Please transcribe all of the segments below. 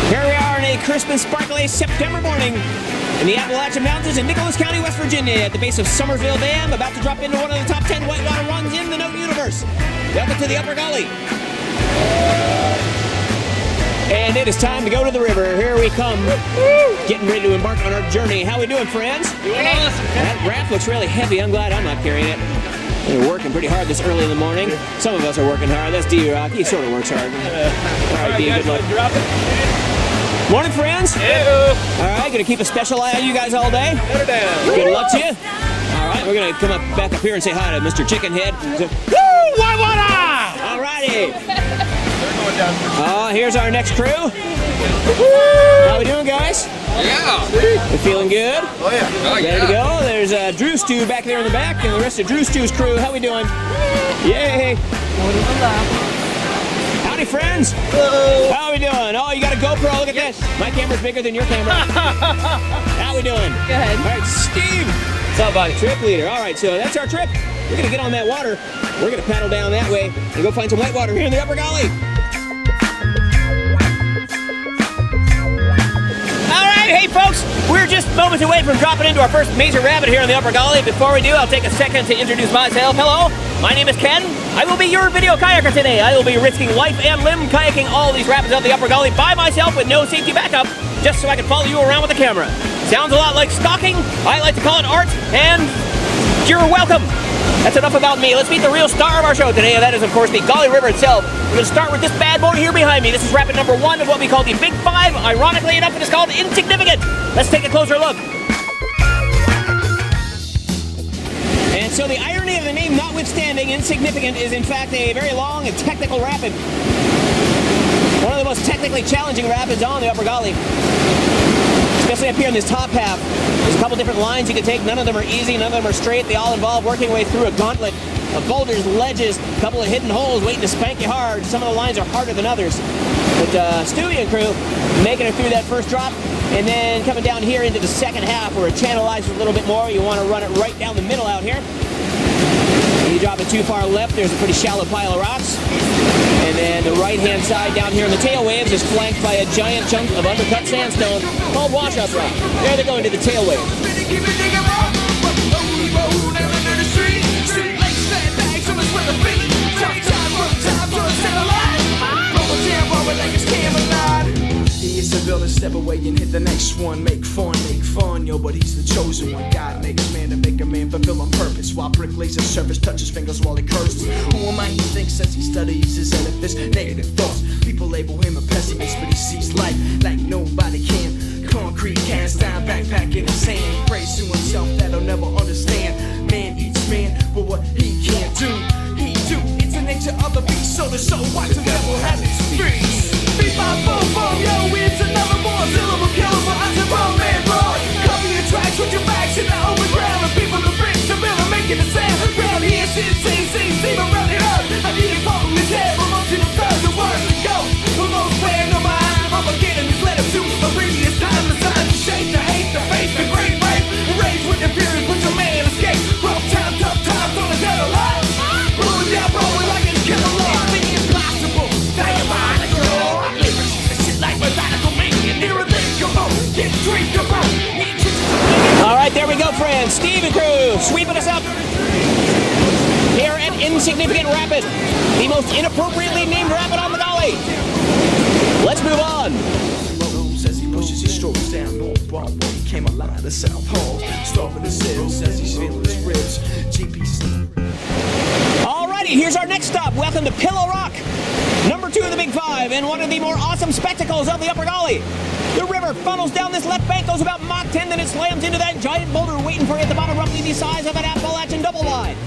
Here we are on a crisp and sparkly September morning in the Appalachian Mountains in Nicholas County, West Virginia, at the base of Summersville Dam, about to drop into one of the top 10 whitewater runs in the known universe. Welcome to the Upper Gauley. And it is time to go to the river. Here we come, getting ready to embark on our journey. How we doing, friends? Doing awesome. That raft looks really heavy. I'm glad I'm not carrying it. We're working pretty hard this early in the morning. Some of us are working hard. That's D-Rock. He sort of works hard. All right, D, good luck. Morning, friends. Hello. All right, gonna keep a special eye on you guys all day. Good luck to you. All right, we're gonna come back up here and say hi to Mr. Chickenhead. Woo! Whitewater! All righty. Here's our next crew. How we doing, guys? Yeah. We feeling good? Oh, yeah. Ready to go? There's Drew Stew back there in the back, and the rest of Drew Stew's crew. How we doing? Yay! Howdy, friends. Hello. How we doing? Oh, you got a GoPro. Look at this. My camera's bigger than your camera. How we doing? Good. All right, Steve. What's up, buddy? Trip leader. All right, so that's our trip. We're gonna get on that water. We're gonna paddle down that way and go find some whitewater here in the Upper Gauley. Hey folks, we're just moments away from dropping into our first major rapid here in the Upper Gauley. Before we do, I'll take a second to introduce myself. Hello, my name is Ken. I will be your video kayaker today. I will be risking life and limb kayaking all these rapids of the Upper Gauley by myself with no safety backup, just so I can follow you around with the camera. Sounds a lot like stalking. I like to call it art, and you're welcome. That's enough about me. Let's meet the real star of our show today, and that is, of course, the Gauley River itself. We're going to start with this bad boy here behind me. This is rapid number 1 of what we call the Big Five. Ironically enough, it is called Insignificant. Let's take a closer look. And so the irony of the name notwithstanding, Insignificant is in fact a very long and technical rapid. One of the most technically challenging rapids on the Upper Gauley. Especially up here in this top half. There's a couple different lines you can take. None of them are easy, none of them are straight. They all involve working your way through a gauntlet of boulders, ledges, a couple of hidden holes waiting to spank you hard. Some of the lines are harder than others. But Stewie and crew making it through that first drop, and then coming down here into the second half where it channelizes a little bit more. You want to run it right down the middle out here. When you drop it too far left, there's a pretty shallow pile of rocks. And then the right-hand side down here in the tail waves is flanked by a giant chunk of undercut sandstone called washout rock. There they go into the tail wave. Step away and hit the next one. Make fun, yo, but he's the chosen one. God makes man to make a man fulfill on purpose, while brick lays his surface, touches fingers while he curses. Who am I? He thinks as he studies his edifice. Negative thoughts, people label him a pessimist, but he sees life like nobody can. Concrete cast down, backpack in his hand. Prays to himself that he'll never understand. Man eats man, but what he can't do, he do. It's the nature of the beast, so the soul watch the devil has its feet. 3, 5, 4, 4, yo, it's another more syllable killer, but I'm the wrong man, bro. Cover your tracks with your backs in the open ground, and people to bring to mill and making a sound. Round here, shit, see, but round it up. I need a pump in his head, but most in the third, the words to go. The most playing on my eye, I'm beginning this letter to a previous time. The signs of shame, the hate, the faith, the great rape. The rage with the fury, put your man escape. Rough time, tough times on the dead alive. Rolling down, rolling like it's killer law. It's impossible, diabolical. All right, there we go, friends. Steve and crew sweeping us up here at Insignificant Rapid, the most inappropriately named rapid on the Gauley. Let's move on. As he pushes his strokes down North Broadway, came alive to South Hall. Starving his hills as he's feeling his ribs. GPC. Alrighty, here's our next stop. Welcome to Pillow Rock, number 2 of the Big Five, and one of the more awesome spectacles of the Upper Gauley. The river funnels down this left bank, goes about Mach 10, then it slams into that giant boulder waiting for you at the bottom, roughly the size of an Appalachian double wide.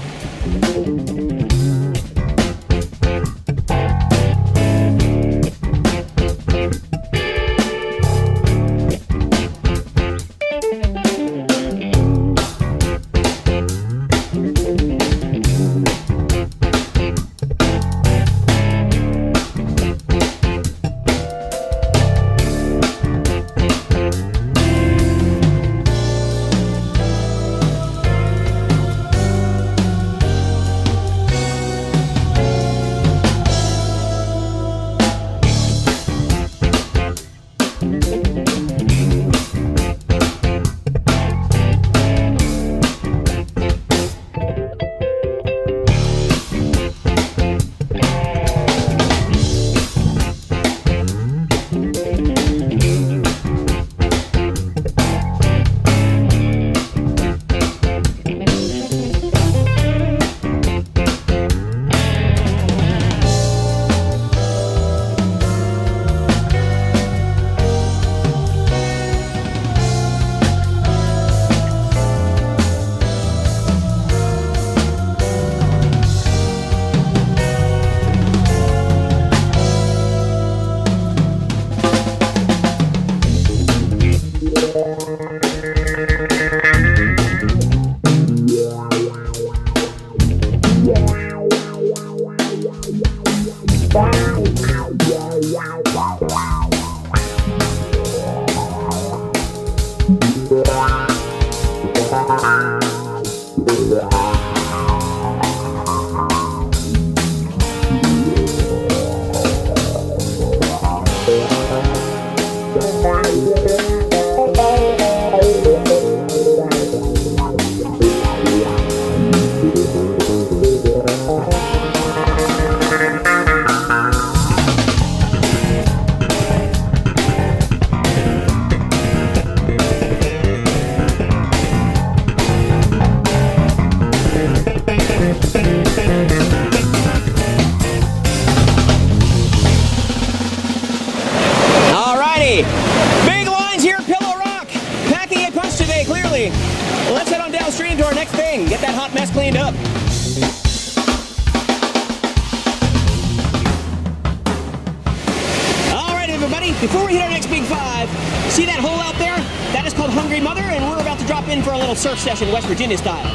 Ferry. Big lines here at Pillow Rock. Packing a punch today, clearly. Well, let's head on downstream to our next thing. Get that hot mess cleaned up. All right, everybody. Before we hit our next big five, see that hole out there? That is called Hungry Mother, and we're about to drop in for a little surf session, West Virginia style.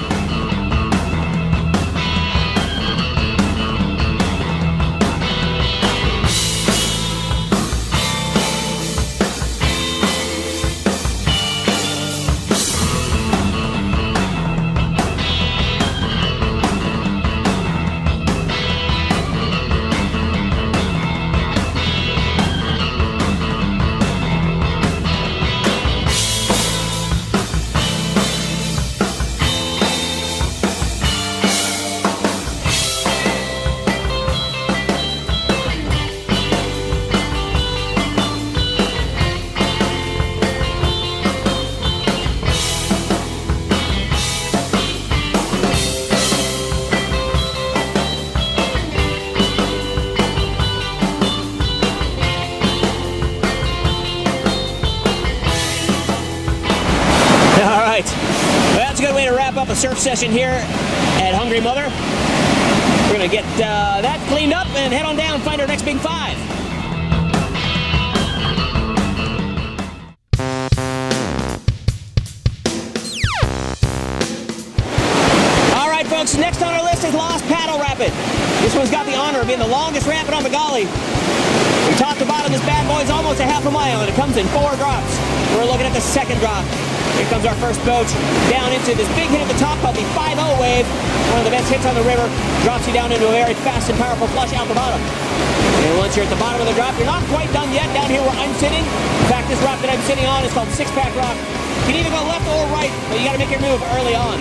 A surf session here at Hungry Mother. We're gonna get that cleaned up and head on down and find our next big five. All right, folks, next on our list is Lost Paddle Rapid. This one's got the honor of being the longest rapid on the Gauley. From top to bottom, this bad boy's almost a half a mile, and it comes in 4 drops. We're looking at the second drop. Here comes our first boat down into this big hit at the top called the 5-0 wave. One of the best hits on the river. Drops you down into a very fast and powerful flush out the bottom. And once you're at the bottom of the drop, you're not quite done yet down here where I'm sitting. In fact, this rock that I'm sitting on is called Six-Pack Rock. You can either go left or right, but you got to make your move early on.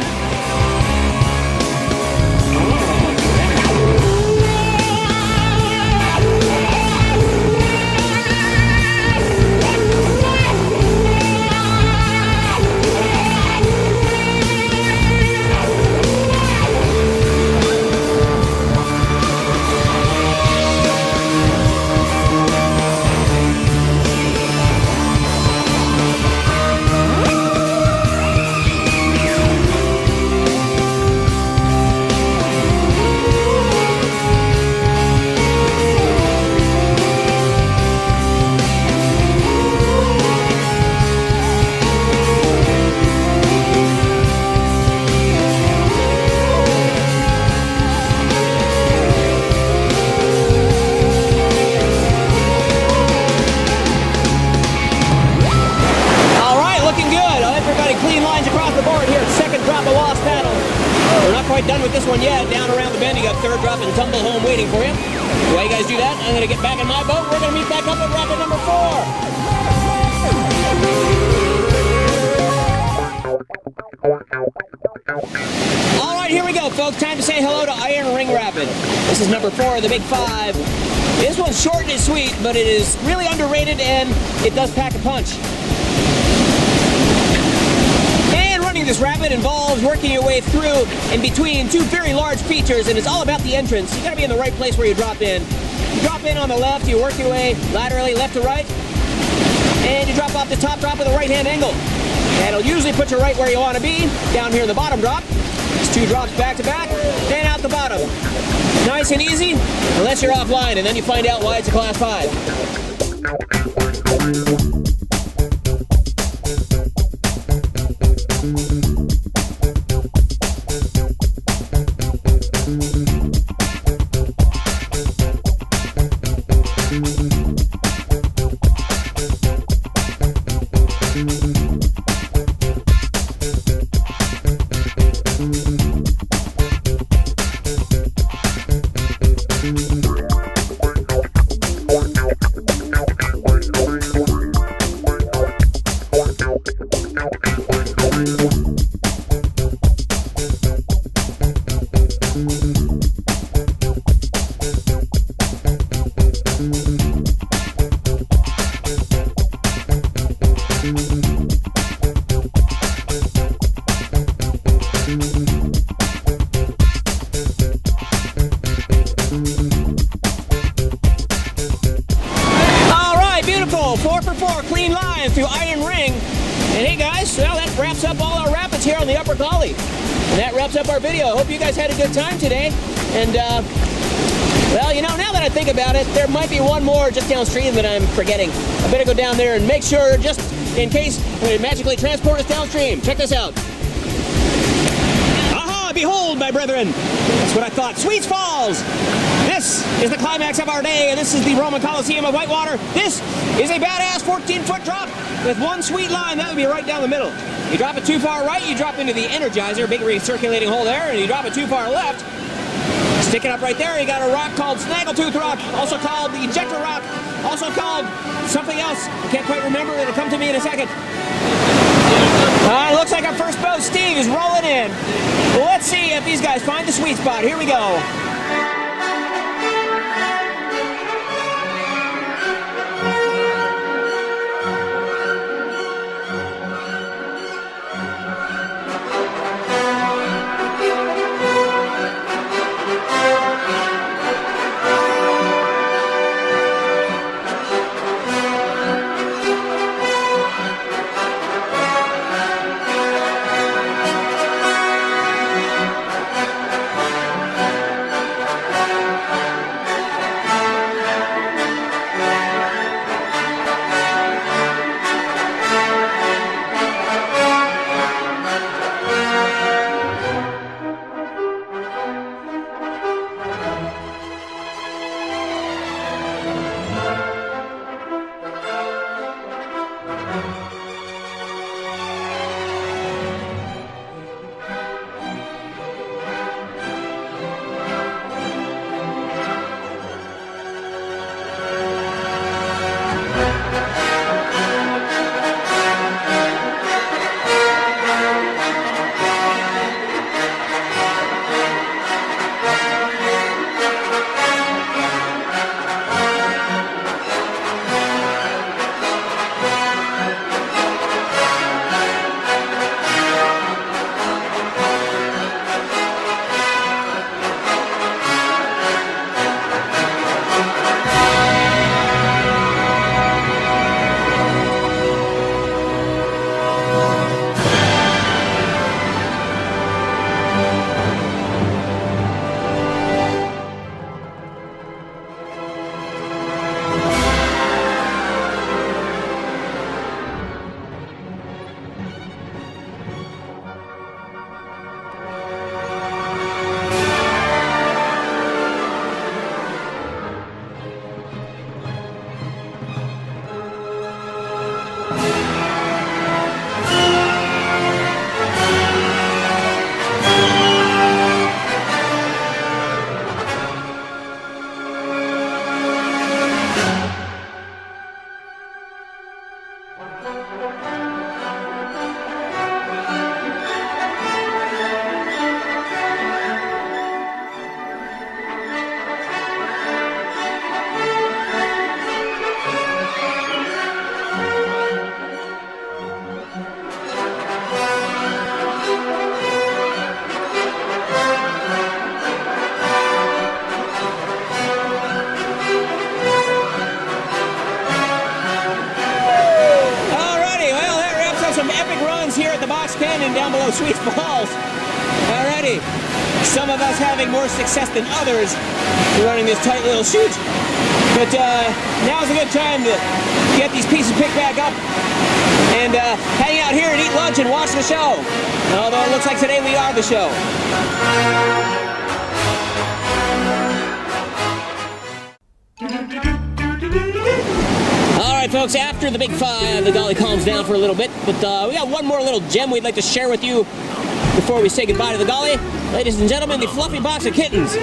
Done with this one yet. Down around the bend, you got third drop and tumble home waiting for you. While you guys do that, I'm going to get back in my boat. We're going to meet back up at rapid number 4. All right, here we go, folks. Time to say hello to Iron Ring Rapid. This is number 4 of the big 5. This one's short and sweet, but it is really underrated, and it does pack a punch. This rapid involves working your way through and between 2 very large features, and it's all about the entrance. You gotta be in the right place where you drop in. You drop in on the left, you work your way laterally left to right, and you drop off the top drop with a right-hand angle. And it'll usually put you right where you want to be, down here in the bottom drop. It's 2 drops back to back, then out the bottom. Nice and easy, unless you're offline, and then you find out why it's a Class 5. 4 for 4 clean line through Iron Ring. And hey guys, well, that wraps up all our rapids here on the Upper Gauley. And that wraps up our video. I hope you guys had a good time today. And well, you know, now that I think about it, there might be one more just downstream that I'm forgetting. I better go down there and make sure, just in case it magically transport us downstream. Check this out. Aha, behold, my brethren. That's what I thought. Sweets Falls. This is the climax of our day, and this is the Roman Coliseum of Whitewater. This is a badass 14-foot drop with one sweet line. That would be right down the middle. You drop it too far right, you drop into the Energizer, big recirculating hole there, and you drop it too far left, stick it up right there, you got a rock called Snaggletooth Rock, also called the Ejector Rock, also called something else. I can't quite remember, it'll come to me in a second. Looks like our first boat, Steve, is rolling in. Well, let's see if these guys find the sweet spot. Here we go. Canyon down below Sweet Falls. Alrighty, some of us having more success than others running this tight little chute. But now's a good time to get these pieces picked back up and hang out here and eat lunch and watch the show. Although it looks like today we are the show. Alright folks, after the big fire, the Gauley calms down for a little bit, but we got one more little gem we'd like to share with you before we say goodbye to the Gauley. Ladies and gentlemen, the fluffy box of kittens.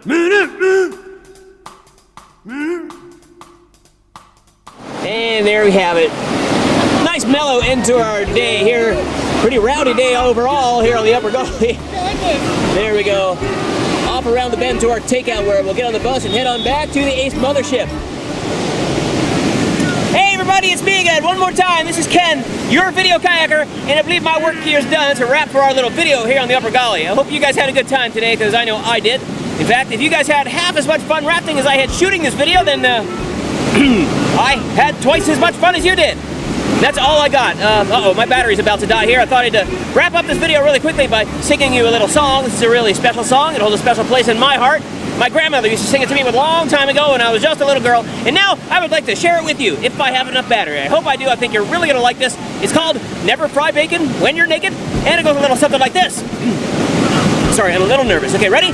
And there we have it. Nice mellow end to our day here. Pretty rowdy day overall here on the Upper Gauley. There we go. Off around the bend to our takeout where we'll get on the bus and head on back to the Ace Mothership. Hey everybody, it's me again, one more time. This is Ken, your video kayaker, and I believe my work here is done. It's a wrap for our little video here on the Upper Gauley. I hope you guys had a good time today, because I know I did. In fact, if you guys had half as much fun rafting as I had shooting this video, then I had twice as much fun as you did. That's all I got. Uh-oh, my battery's about to die here. I thought I'd wrap up this video really quickly by singing you a little song. This is a really special song. It holds a special place in my heart. My grandmother used to sing it to me a long time ago when I was just a little girl, and now I would like to share it with you if I have enough battery. I hope I do. I think you're really going to like this. It's called Never Fry Bacon When You're Naked, and it goes a little something like this. Sorry, I'm a little nervous. Okay, ready?